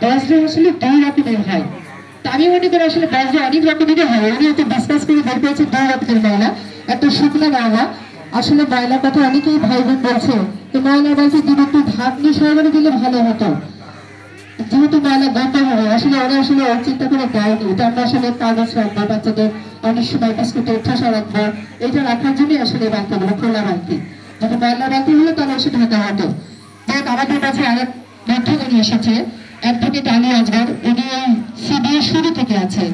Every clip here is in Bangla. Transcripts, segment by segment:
বজ্র আসলে দুই রকমের হয়। আমি মনে করি আসলে বজ্র অনেক রকমেরই হয়। উনি একটু ডিসকাস করে বের পেয়েছে দুই রকমের ময়লা। একটা শুকনো ময়লা, আসলে ময়লার কথা অনেকেই ভাই বোন বলছে, তো ময়লা বলছে যদি একটু ঢাকনি সরবরাহ দিলে ভালো হতো, যেহেতু ময়লা গন্ধ হবে। আসলে ওরা আসলে চিন্তা করে দেয়নি, এটা আমরা আসলে কাগজ রাখবো, বাচ্চাদের অনেক সময় বিস্কুটের ঠোসা রাখবো, এটা রাখার জন্যই আসলে বালতিগুলো খোলা বালতি। যদি ময়লা বালতি হলে তাহলে এসে ঢাকা হতো। যাক, আমাদের কাছে আরেক বন্ধুগণ এসেছে, অ্যাডভোকেট আলী আজগর। উনি সিবিএ শুরু থেকে আছে।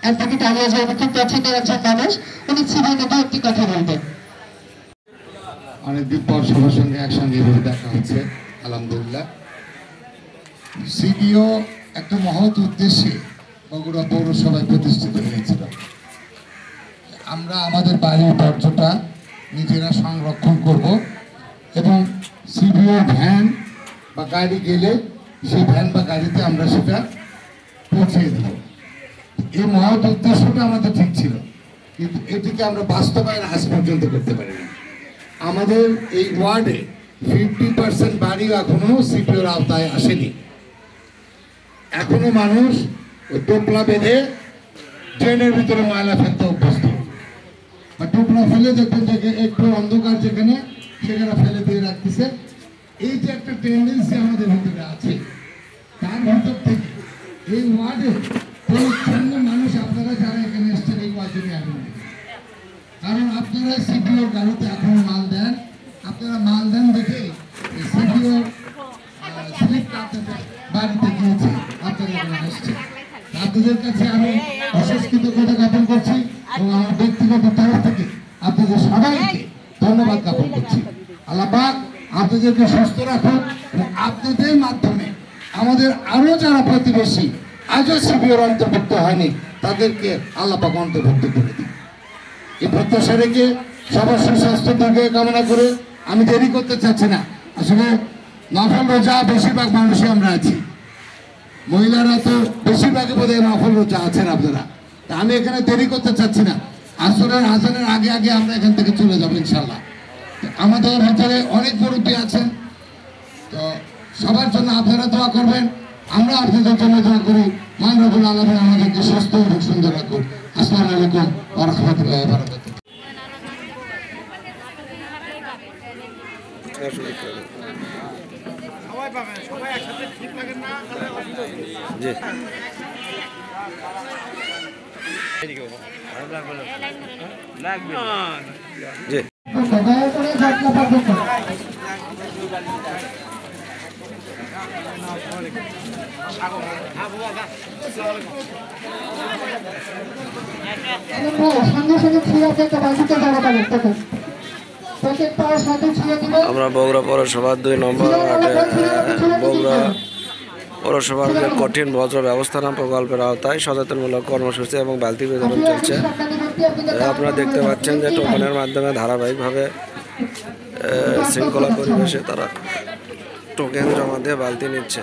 অ্যাডভোকেট আলী আজগর খুব পছন্দের একজন মানুষ, উনি সিবিএ নিয়ে একটি কথা বলবেন। অনেকদিন পর সবার সঙ্গে একসঙ্গে দেখা হচ্ছে, আলহামদুলিল্লাহ। সিবিও একটা মহৎ উদ্দেশ্যে বগুড়া পৌরসভায় প্রতিষ্ঠিত হয়েছিল। আমরা আমাদের বাড়ির বর্জ্যটা নিজেরা সংরক্ষণ করব এবং সিবিও ভ্যান বা গাড়ি গেলে সেই ভ্যান বা গাড়িতে আমরা সেটা পৌঁছে দেব। এই মহৎ উদ্দেশ্যটা আমাদের ঠিক ছিল, কিন্তু এটিকে আমরা বাস্তবায়ন আজ পর্যন্ত করতে পারি না। আমাদের এই ওয়ার্ডে 50% বাড়ি এখনো সিপিওর আওতায় আসেনি। এখনো মানুষ ওই টোপলা বেঁধে ট্রেনের ভিতরে ময়লা ফেলতে অভ্যস্ত, বা টোপলা ফেলে দেখবেন যে একটু অন্ধকার যেখানে সেখানে ফেলে দিয়ে রাখতেছে। এই যে একটা টেন্ডেন্সি আমাদের ভিতরে আছে, তার ভিতর থেকে এই ওয়ার্ডে পরিচ্ছন্ন মানুষ আপনারা যারা এখানে এসছেন এই ওয়ার্ডে আসবেন, কারণ আপনারা সিপিওর গাড়িতে এখন মাল দেন। আপনারা মাল দেন দেখে সিপিওর স্লিপটা আপনাদের বাড়িতে গিয়েছে, আপনারা এখানে আসছে। আপনাদের কাছে আমি বিশেষ কৃতজ্ঞতা জ্ঞাপন করছি এবং আমার ব্যক্তিগত তরফ থেকে আপনাদের সবাইকে ধন্যবাদ জ্ঞাপন করছি। আল্লাহ পাক আপনাদেরকে সুস্থ রাখুন এবং আপনাদের মাধ্যমে আমাদের আরো যারা প্রতিবেশী আজও সিপিওর অন্তর্ভুক্ত হয়নি তাদেরকে আল্লাহ পাক অন্তর্ভুক্ত করে দিন। এই প্রত্যাশা রেখে সবার সুস্বাস্থ্য দীর্ঘায়ু কামনা করে আমি দেরি করতে চাচ্ছি না। আসলে নফল রোজা বেশিরভাগ মানুষই আমরা আছি, মহিলারা তো বেশিরভাগই বোধহয় নফল রোজা আছেন আপনারা। তা আমি এখানে দেরি করতে চাচ্ছি না, আসরের আজানের আগে আগে আমরা এখান থেকে চলে যাবো ইনশাল্লাহ। আমাদের ভিতরে অনেক মুরব্বী আছেন, তো সবার জন্য আপনারা দোয়া করবেন, আমরা আপনাদের জন্য দোয়া করি। মান রব্বুল আলামিন আমাদেরকে সুস্থ এবং সুন্দর রাখুন। আসসালামু আলাইকুম ওয়া রাহমাতুল্লাহি ওয়া বারাকাতুহু। সবাই পাবেন, সবাই একসাথে ঠিক লাগে না জি জি আমরা বগুড়া পৌরসভার 2 নম্বর বগুড়া পৌরসভার কঠিন বজ্র ব্যবস্থাপনা প্রকল্পের আওতায় সচেতনমূলক কর্মসূচি এবং বালতি বিতরণ চলছে। আপনারা দেখতে পাচ্ছেন যে টোকনের মাধ্যমে ধারাবাহিকভাবে শৃঙ্খলা পরিবেশে তারা টোকেন জমা দিয়ে বালতি নিচ্ছে।